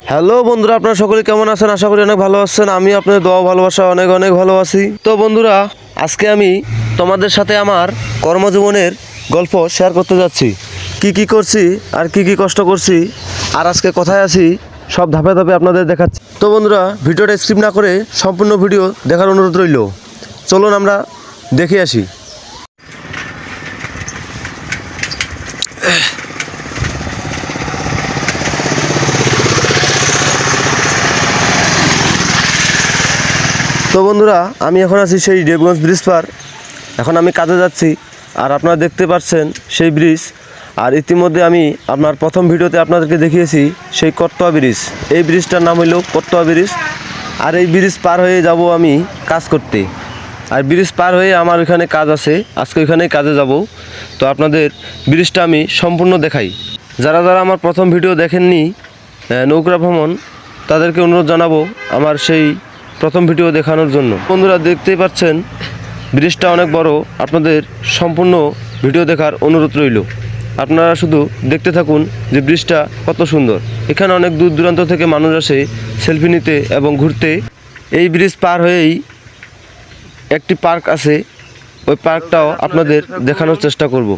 Hello বন্ধুরা, আপনারা সকলে কেমন আছেন? আশা করি অনেক ভালো আছেন। আমি আপনাদের দোয়া ভালোবাসা অনেক অনেক ভালো আছি। তো বন্ধুরা, আজকে আমি তোমাদের সাথে আমার কর্মজীবনের গল্প শেয়ার করতে যাচ্ছি। কি করছি আর কি কষ্ট করছি আর আজকে কোথায় আছি সব ধাপে ধাপে আপনাদের দেখাচ্ছি। তো বন্ধুরা, ভিডিওটা স্কিপ না করে সম্পূর্ণ ভিডিও দেখার অনুরোধ রইল। চলুন আমরা দেখে আসি। তো বন্ধুরা, আমি এখন আছি সেই দেবগঞ্জ ব্রিজ পার। এখন আমি কাজে যাচ্ছি আর আপনারা দেখতে পাচ্ছেন সেই ব্রিজ। আর ইতিমধ্যে আমি আপনার প্রথম ভিডিওতে আপনাদেরকে দেখিয়েছি সেই কট্টোয়া ব্রিজ। এই ব্রিজটার নাম হইল কট্টোয়া ব্রিজ। আর এই ব্রিজ পার হয়ে যাব আমি কাজ করতে। আর ব্রিজ পার হয়ে আমার ওইখানে কাজ আছে, আজকে ওইখানেই কাজে যাব। তো আপনাদের ব্রিজটা আমি সম্পূর্ণ দেখাই। যারা যারা আমার প্রথম ভিডিও দেখেননি নৌকা ভ্রমণ, তাদেরকে অনুরোধ জানাবো আমার সেই প্রথম ভিডিও দেখানোর জন্য। বন্ধুরা, দেখতেই পাচ্ছেন ব্রিজটা অনেক বড়। আপনাদের সম্পূর্ণ ভিডিও দেখার অনুরোধ রইল। আপনারা শুধু দেখতে থাকুন যে ব্রিজটা কত সুন্দর। এখানে অনেক দূর দূরান্ত থেকে মানুষ আসে সেলফি নিতে এবং ঘুরতে। এই ব্রিজ পার হয়েই একটি পার্ক আছে, ওই পার্কটাও আপনাদের দেখানোর চেষ্টা করব।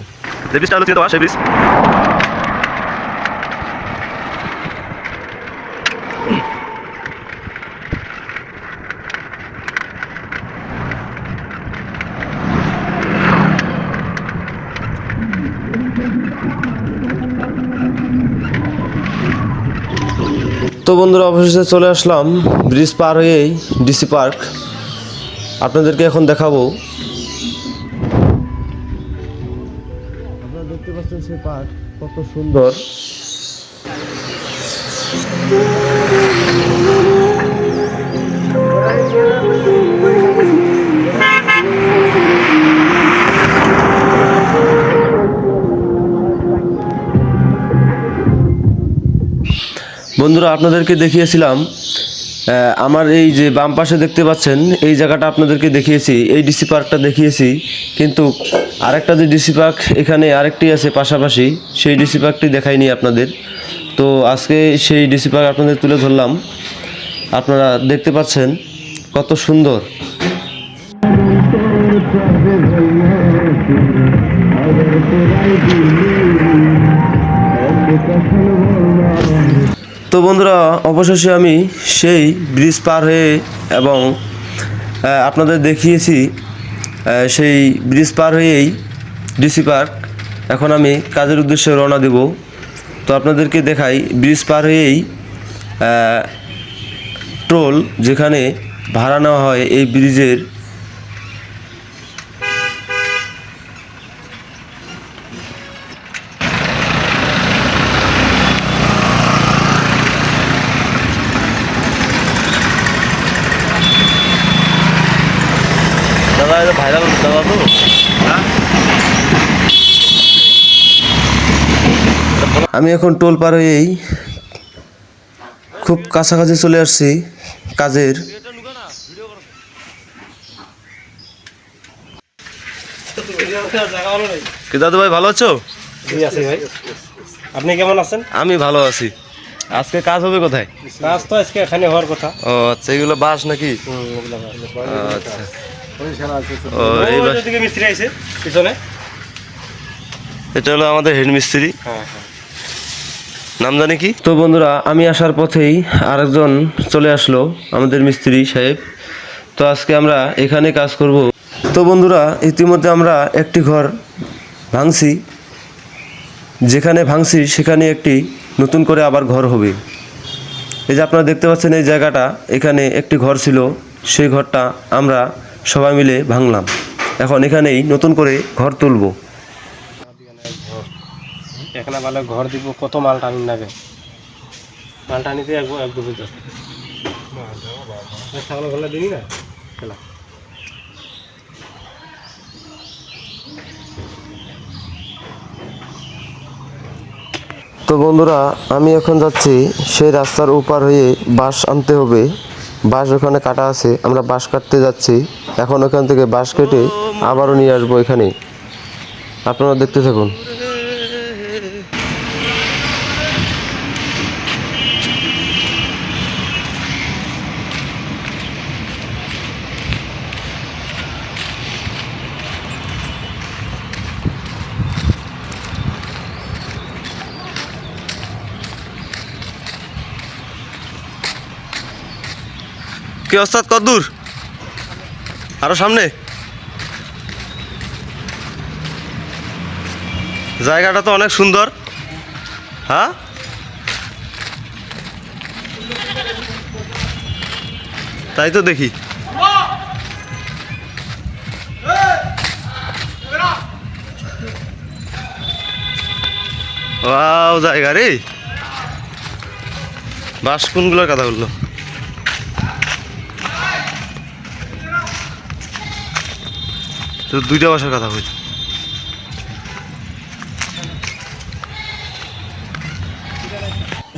তো বন্ধুরা, অবশেষে চলে আসলাম ব্রিজ পার হয়েই ডিসি পার্ক। আপনাদেরকে এখন দেখাবো। আপনারা দেখতে পাচ্ছেন সেই পার্ক কত সুন্দর। বন্ধুরা, আপনাদেরকে দেখিয়েছিলাম আমার এই যে বাম পাশে দেখতে পাচ্ছেন এই জায়গাটা আপনাদেরকে দেখিয়েছি, এই ডিসি পার্কটা দেখিয়েছি। কিন্তু আরেকটা যে ডিসি পার্ক এখানে আরেকটি আছে পাশাপাশি, সেই ডিসি পার্কটি দেখাইনি আপনাদের। তো আজকে সেই ডিসি পার্ক আপনাদের তুলে ধরলাম। আপনারা দেখতে পাচ্ছেন কত সুন্দর। তো বন্ধুরা, অবশেষে আমি সেই ব্রিজ পার হয়ে এবং আপনাদের দেখিয়েছি সেই ব্রিজ পার হয়েই ডিসি পার্ক। এখন আমি কাজের উদ্দেশ্যে রওনা দেব। তো আপনাদেরকে দেখাই ব্রিজ পার হয়েই টোল, যেখানে ভাড়া নেওয়া হয় এই ব্রিজের। ভাইরাল দাদা তো আমি এখন টোল পার হয়েই খুব কাছাকাছি চলে আসছি কাজের। কি দাদু ভাই, ভালো আছো? ভাই, আপনি কেমন আছেন? আমি ভালো আছি। আজকে কাজ হবে কোথায়? কাজ তো আজকে এখানে হওয়ার কথা। ও আচ্ছা, এগুলো বাস নাকি? আচ্ছা, মিস্ত্রি আছে পিছনে। এটা হলো আমাদের হেড মিস্ত্রি, নাম জানি কি। তো বন্ধুরা, আমি আসার পথেই আরেকজন চলে আসলো, আমাদের মিস্ত্রি সাহেব। তো আজকে আমরা এখানে কাজ করব। তো বন্ধুরা, ইতিমধ্যে আমরা একটি ঘর ভাঙছি। যেখানে ভাঙছি সেখানে একটি নতুন করে আবার ঘর হবে। এই যে আপনারা দেখতে পাচ্ছেন এই জায়গাটা, এখানে একটি ঘর ছিল, সেই ঘরটা আমরা সবাই মিলে ভাঙলাম। এখন এখানেই নতুন করে ঘর তুলব। এখানে ভালো ঘর দিব, কত মাল টানি লাগে। মাল টানিতে এক দু বছর ছাগল ঘরে দিই না খেলা। তো বন্ধুরা, আমি এখন যাচ্ছি সেই রাস্তার উপার হয়ে বাঁশ আনতে হবে। বাঁশ ওখানে কাটা আছে, আমরা বাঁশ কাটতে যাচ্ছি এখন ওখান থেকে বাঁশ কেটে আবারও নিয়ে আসবো এখানে। আপনারা দেখতে থাকুন। কি ওস্তাদ, কত দূর? আরো সামনে? জায়গাটা তো অনেক সুন্দর। হ্যাঁ, তাই তো দেখি। ওয়াও, জায়গা রে। বাস কোনগুলোর কথা বললো? তো দুইটা বাসার কথা বলছি।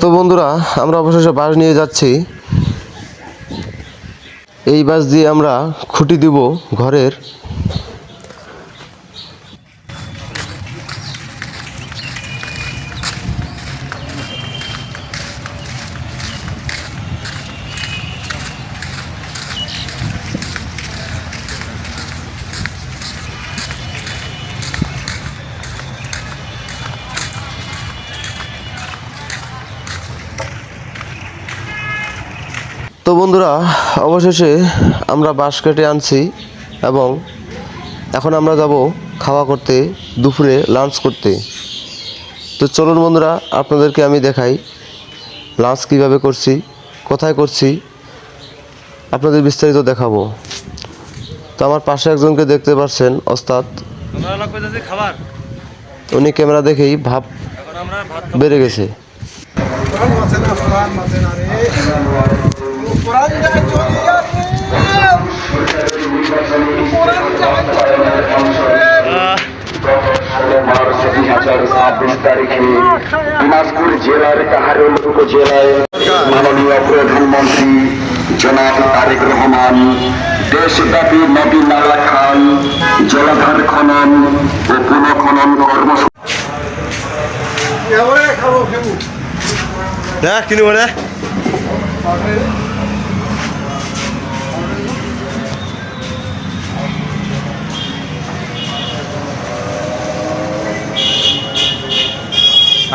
তো বন্ধুরা, আমরা অবশেষে বাঁশ নিয়ে যাচ্ছি। এই বাঁশ দিয়ে আমরা খুঁটি দিব ঘরের। তো বন্ধুরা, অবশেষে আমরা বাঁশ কেটে আনছি এবং এখন আমরা যাব খাওয়া করতে, দুপুরে লাঞ্চ করতে। তো চলুন বন্ধুরা, আপনাদেরকে আমি দেখাই লাঞ্চ কীভাবে করছি, কোথায় করছি, আপনাদের বিস্তারিত দেখাবো। তো আমার পাশে একজনকে দেখতে পাচ্ছেন, ওস্তাদ। উনি ক্যামেরা দেখেই ভাব বেড়ে গেছে। দিনাজপুর জেলার কাহারোল উপজেলায় মাননীয় প্রধানমন্ত্রী জনাব তারেক রহমান দেশব্যাপী নদী নালা খাল জলাধার খনন ও পুনঃখনন কর্মসূচি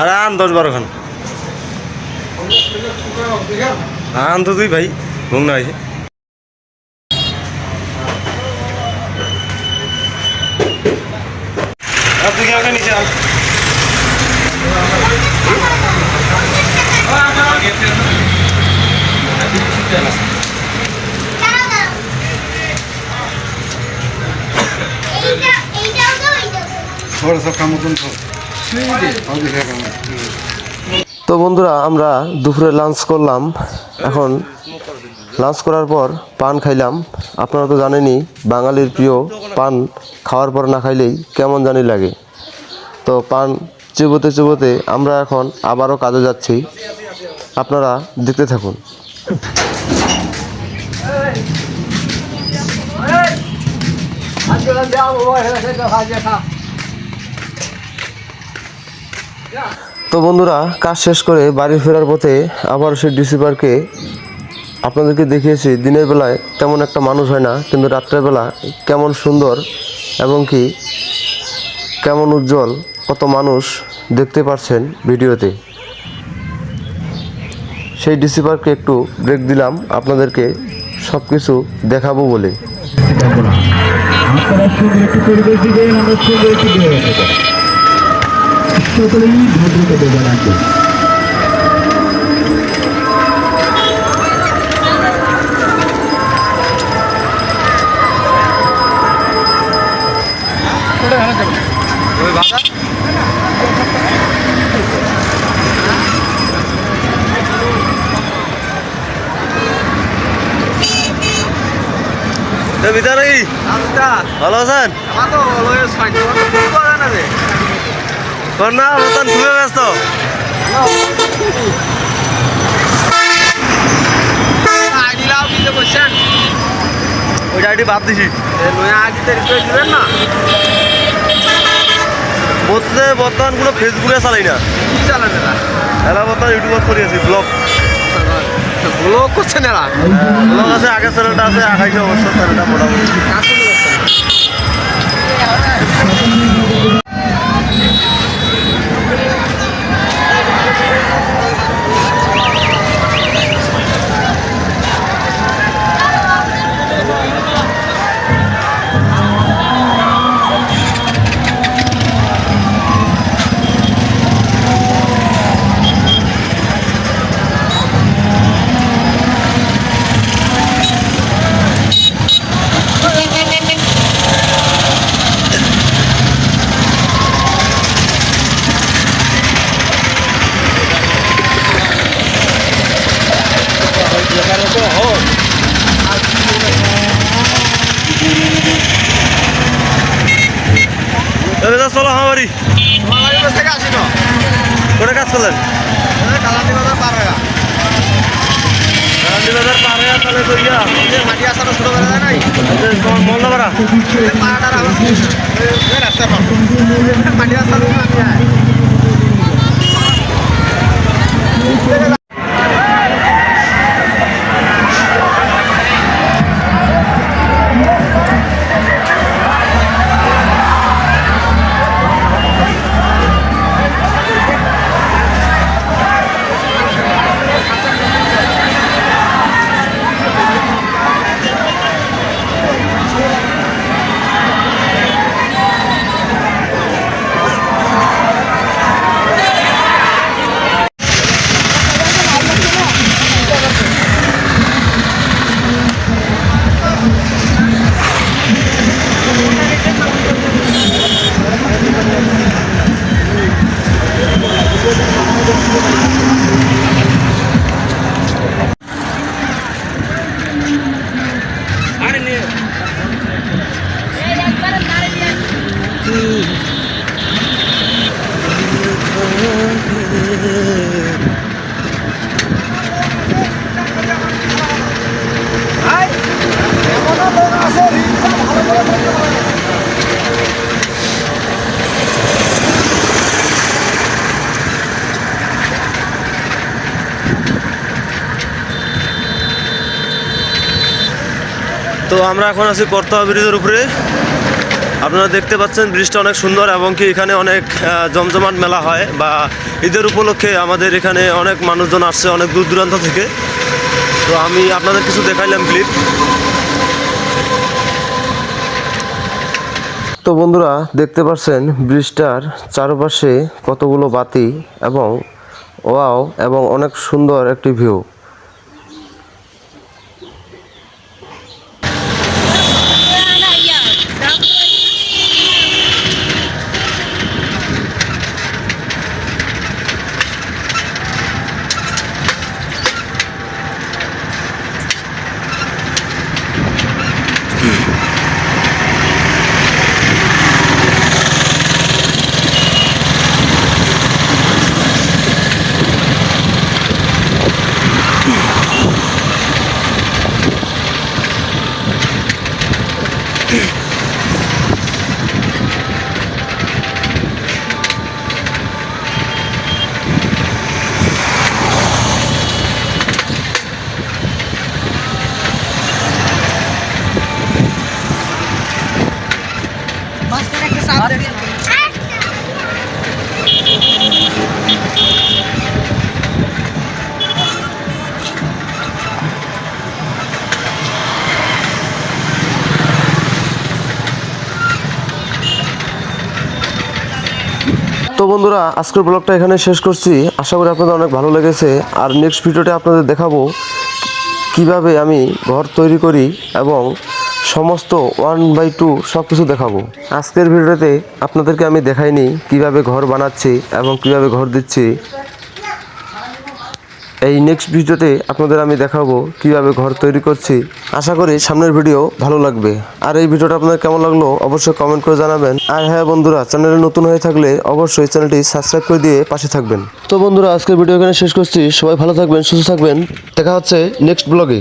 আরে আন 10-12 খান আন তো তুই ভাই, ঘুম না হয়েছে। নিচে আন। তো বন্ধুরা, আমরা দুপুরে লাঞ্চ করলাম। এখন লাঞ্চ করার পর পান খাইলাম। আপনারা তো জানেনই, বাঙালির প্রিয় পান খাওয়ার পর না খাইলেই কেমন জানি লাগে। তো পান চিবোতে চিবোতে আমরা এখন আবারও কাজে যাচ্ছি। আপনারা দেখতে থাকুন। তো বন্ধুরা, কাজ শেষ করে বাড়ি ফেরার পথে আবার সেই ডিসি পার্কে আপনাদেরকে দেখিয়েছি। দিনের বেলায় তেমন একটা মানুষ হয় না, কিন্তু রাত্রেবেলা কেমন সুন্দর এবং কি কেমন উজ্জ্বল, কত মানুষ দেখতে পাচ্ছেন ভিডিওতে। সেই ডিসি পার্কে একটু ব্রেক দিলাম আপনাদেরকে সব কিছু দেখাবো বলে। আপনারা সুন্দর একটু পরিবেশ দিবেন, আমরা সুন্দর একটু বের হতে পারি। সকলেই ভদ্রতা দেবেন আগে। ভিতরে ভালো আছেন? না, রতন খুবই ব্যস্ত। ওইটা আইডি বাদ দিছি বর্তমান কোনো ফেসবুকে চালাই না, এলা বর্তমান ইউটিউবত করে আছি ব্লগ। ব্লগ করছেন এরা? ব্লগ আছে, আগের চ্যানেলটা আছে, আগাইছে অবশ্য চ্যানেলটা মোটামুটি। চলো আমার বাড়ি। কোথায় কাজ করলেন? কালান্দি বাজার পার হয়ে তাহলে তো ইয়া তোমার মল্লাপাড়া। তো আমরা এখন আছি করতোয়া ব্রিজের উপরে। আপনারা দেখতে পাচ্ছেন ব্রিজটা অনেক সুন্দর এবং কি এখানে অনেক জমজমাট মেলা হয় বা ঈদের উপলক্ষে আমাদের এখানে অনেক মানুষজন আসছে অনেক দূর দূরান্ত থেকে। তো আমি আপনাদের কিছু দেখাইলাম ক্লিপ। তো বন্ধুরা দেখতে পাচ্ছেন ব্রিজটার চারপাশে কতগুলো বাতি এবং ওয়াও এবং অনেক সুন্দর একটি ভিউ। তো বন্ধুরা আজকের ব্লগটা এখানে শেষ করছি। আশা করি আপনাদের অনেক ভালো লেগেছে। আর নেক্সট ভিডিওতে আপনাদের দেখাবো কিভাবে আমি ঘর তৈরি করি এবং সমস্ত 1/2 সব কিছু দেখাবো। আজকের ভিডিওতে আপনাদেরকে আমি দেখাইনি কিভাবে ঘর বানাচ্ছি এবং কিভাবে ঘর দিচ্ছি। এই নেক্সট ভিডিওতে আপনাদের আমি দেখাবো কিভাবে ঘর তৈরি করছি। আশা করি সামনের ভিডিও ভালো লাগবে। আর এই ভিডিওটা আপনাদের কেমন লাগলো অবশ্যই কমেন্ট করে জানাবেন। আর হ্যাঁ বন্ধুরা, চ্যানেলে নতুন হয়ে থাকলে অবশ্যই চ্যানেলটি সাবস্ক্রাইব করে দিয়ে পাশে থাকবেন। তো বন্ধুরা আজকের ভিডিও এখানে শেষ করছি। সবাই ভালো থাকবেন, সুস্থ থাকবেন। দেখা হচ্ছে নেক্সট ব্লগে।